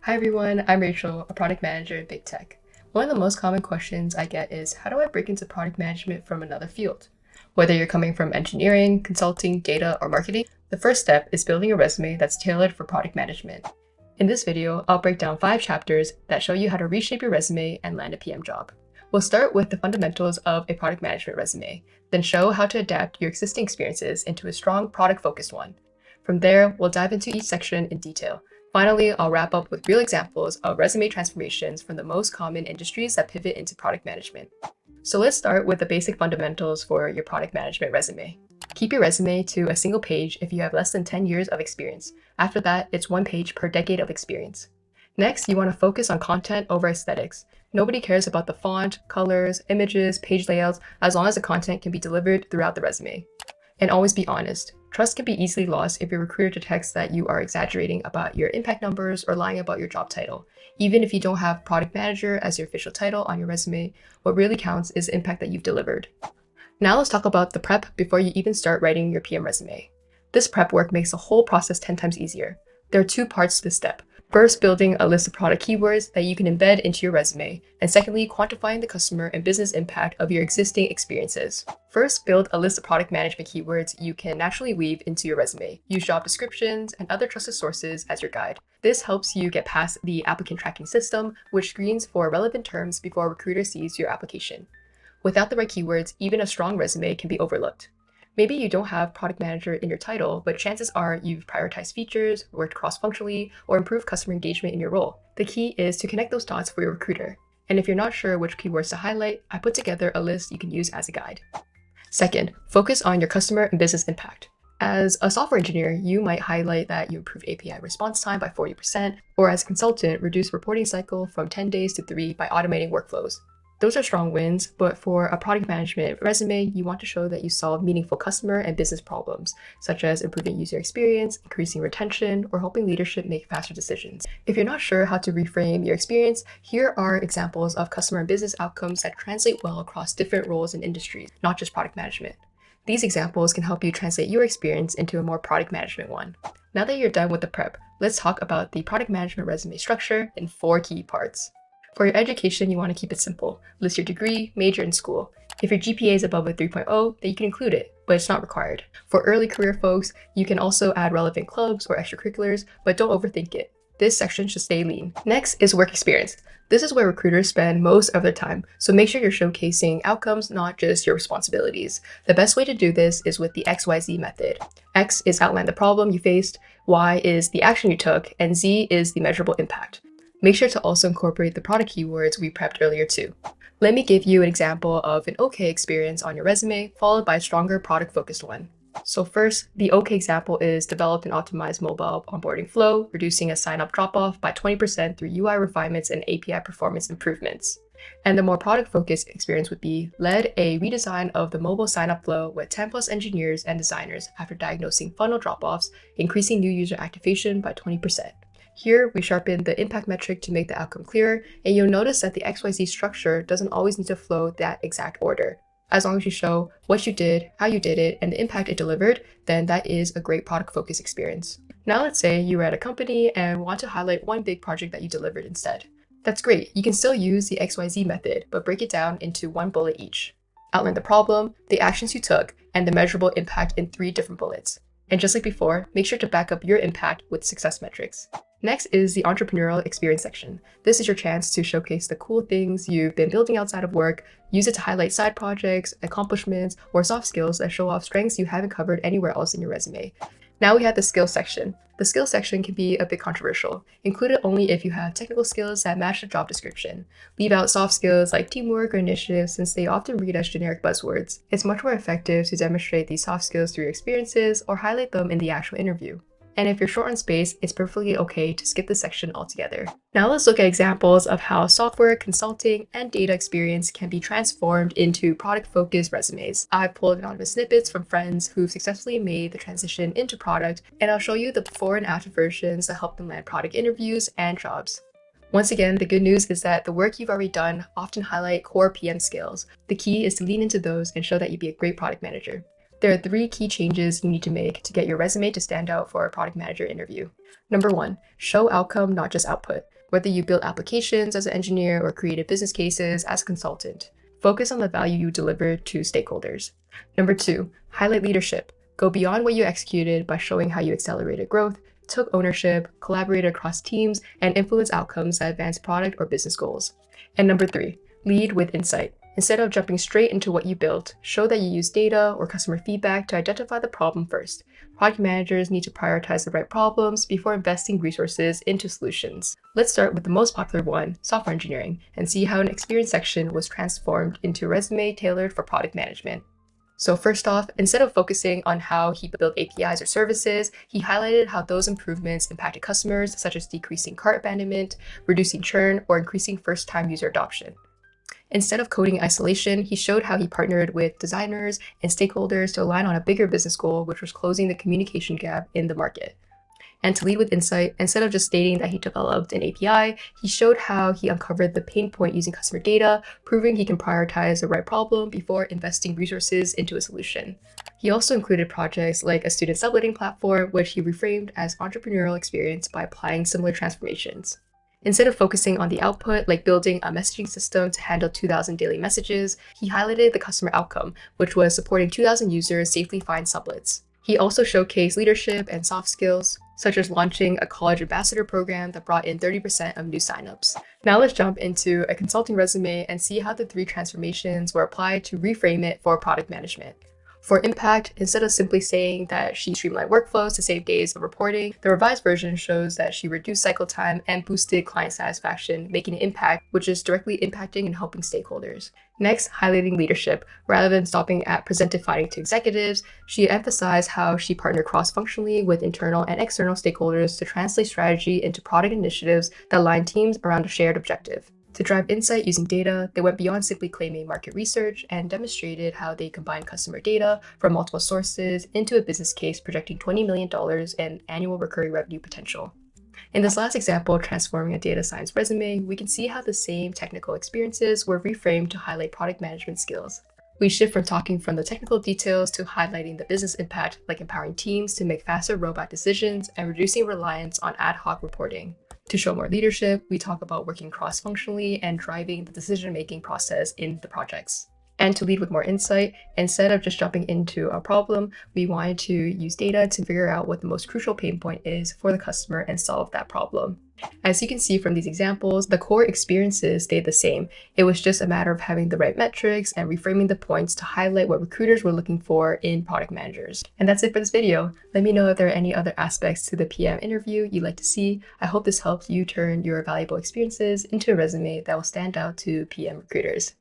Hi everyone, I'm Rachel, a product manager at Big Tech. One of the most common questions I get is, how do I break into product management from another field? Whether you're coming from engineering, consulting, data, or marketing, the first step is building a resume that's tailored for product management. In this video, I'll break down 5 chapters that show you how to reshape your resume and land a PM job. We'll start with the fundamentals of a product management resume, then show how to adapt your existing experiences into a strong product-focused one. From there, we'll dive into each section in detail. Finally, I'll wrap up with real examples of resume transformations from the most common industries that pivot into product management. So let's start with the basic fundamentals for your product management resume. Keep your resume to a single page if you have less than 10 years of experience. After that, it's 1 page per decade of experience. Next, you want to focus on content over aesthetics. Nobody cares about the font, colors, images, page layouts, as long as the content can be delivered throughout the resume. And always be honest. Trust can be easily lost if your recruiter detects that you are exaggerating about your impact numbers or lying about your job title. Even if you don't have product manager as your official title on your resume, what really counts is the impact that you've delivered. Now let's talk about the prep before you even start writing your PM resume. This prep work makes the whole process 10 times easier. There are 2 parts to this step. First, building a list of product keywords that you can embed into your resume, and secondly, quantifying the customer and business impact of your existing experiences. First, build a list of product management keywords you can naturally weave into your resume. Use job descriptions and other trusted sources as your guide. This helps you get past the applicant tracking system, which screens for relevant terms before a recruiter sees your application. Without the right keywords, even a strong resume can be overlooked. Maybe you don't have product manager in your title, but chances are you've prioritized features, worked cross-functionally, or improved customer engagement in your role. The key is to connect those dots for your recruiter. And if you're not sure which keywords to highlight, I put together a list you can use as a guide. Second, focus on your customer and business impact. As a software engineer, you might highlight that you improve API response time by 40%, or as a consultant, reduce reporting cycle from 10 days to 3 by automating workflows. Those are strong wins, but for a product management resume, you want to show that you solve meaningful customer and business problems, such as improving user experience, increasing retention, or helping leadership make faster decisions. If you're not sure how to reframe your experience, here are examples of customer and business outcomes that translate well across different roles and industries, not just product management. These examples can help you translate your experience into a more product management one. Now that you're done with the prep, let's talk about the product management resume structure in 4 key parts. For your education, you want to keep it simple. List your degree, major, and school. If your GPA is above a 3.0, then you can include it, but it's not required. For early career folks, you can also add relevant clubs or extracurriculars, but don't overthink it. This section should stay lean. Next is work experience. This is where recruiters spend most of their time, so make sure you're showcasing outcomes, not just your responsibilities. The best way to do this is with the XYZ method. X is outline the problem you faced, Y is the action you took, and Z is the measurable impact. Make sure to also incorporate the product keywords we prepped earlier too. Let me give you an example of an OK experience on your resume, followed by a stronger product-focused one. So first, the OK example is developed and optimized mobile onboarding flow, reducing a sign-up drop-off by 20% through UI refinements and API performance improvements. And the more product-focused experience would be led a redesign of the mobile sign-up flow with 10 plus engineers and designers after diagnosing funnel drop-offs, increasing new user activation by 20%. Here, we sharpen the impact metric to make the outcome clearer, and you'll notice that the XYZ structure doesn't always need to flow that exact order. As long as you show what you did, how you did it, and the impact it delivered, then that is a great product-focused experience. Now let's say you were at a company and want to highlight one big project that you delivered instead. That's great. You can still use the XYZ method, but break it down into 1 bullet each. Outline the problem, the actions you took, and the measurable impact in 3 different bullets. And just like before, make sure to back up your impact with success metrics. Next is the entrepreneurial experience section. This is your chance to showcase the cool things you've been building outside of work. Use it to highlight side projects, accomplishments, or soft skills that show off strengths you haven't covered anywhere else in your resume. Now we have the skills section. The skills section can be a bit controversial. Include it only if you have technical skills that match the job description. Leave out soft skills like teamwork or initiative since they often read as generic buzzwords. It's much more effective to demonstrate these soft skills through your experiences or highlight them in the actual interview. And if you're short on space, it's perfectly okay to skip this section altogether. Now let's look at examples of how software, consulting, and data experience can be transformed into product-focused resumes. I've pulled anonymous snippets from friends who've successfully made the transition into product, and I'll show you the before and after versions that help them land product interviews and jobs. Once again, the good news is that the work you've already done often highlight core PM skills. The key is to lean into those and show that you'd be a great product manager. There are 3 key changes you need to make to get your resume to stand out for a product manager interview. Number 1, show outcome, not just output. whether you build applications as an engineer or created business cases as a consultant. Focus on the value you deliver to stakeholders. Number 2, highlight leadership. Go beyond what you executed by showing how you accelerated growth, took ownership, collaborated across teams, and influenced outcomes that advance product or business goals. And number 3, lead with insight. Instead of jumping straight into what you built, show that you use data or customer feedback to identify the problem first. Project managers need to prioritize the right problems before investing resources into solutions. Let's start with the most popular one, software engineering, and see how an experience section was transformed into a resume tailored for product management. So first off, instead of focusing on how he built APIs or services, he highlighted how those improvements impacted customers, such as decreasing cart abandonment, reducing churn, or increasing first-time user adoption. Instead of coding isolation, he showed how he partnered with designers and stakeholders to align on a bigger business goal, which was closing the communication gap in the market. And to lead with insight, instead of just stating that he developed an API, he showed how he uncovered the pain point using customer data, proving he can prioritize the right problem before investing resources into a solution. He also included projects like a student subletting platform, which he reframed as entrepreneurial experience by applying similar transformations. Instead of focusing on the output, like building a messaging system to handle 2,000 daily messages, he highlighted the customer outcome, which was supporting 2,000 users safely find sublets. He also showcased leadership and soft skills, such as launching a college ambassador program that brought in 30% of new signups. Now let's jump into a consulting resume and see how the 3 transformations were applied to reframe it for product management. For impact, instead of simply saying that she streamlined workflows to save days of reporting, the revised version shows that she reduced cycle time and boosted client satisfaction, making an impact, which is directly impacting and helping stakeholders. Next, highlighting leadership. Rather than stopping at presented findings to executives, she emphasized how she partnered cross-functionally with internal and external stakeholders to translate strategy into product initiatives that align teams around a shared objective. To drive insight using data, they went beyond simply claiming market research and demonstrated how they combined customer data from multiple sources into a business case projecting $20 million in annual recurring revenue potential. In this last example, transforming a data science resume, we can see how the same technical experiences were reframed to highlight product management skills. We shift from talking from the technical details to highlighting the business impact, like empowering teams to make faster robot decisions and reducing reliance on ad hoc reporting. To show more leadership, we talk about working cross-functionally and driving the decision-making process in the projects. And to lead with more insight, instead of just jumping into a problem, we wanted to use data to figure out what the most crucial pain point is for the customer and solve that problem. As you can see from these examples, the core experiences stayed the same. It was just a matter of having the right metrics and reframing the points to highlight what recruiters were looking for in product managers. And that's it for this video. Let me know if there are any other aspects to the PM interview you'd like to see. I hope this helps you turn your valuable experiences into a resume that will stand out to PM recruiters.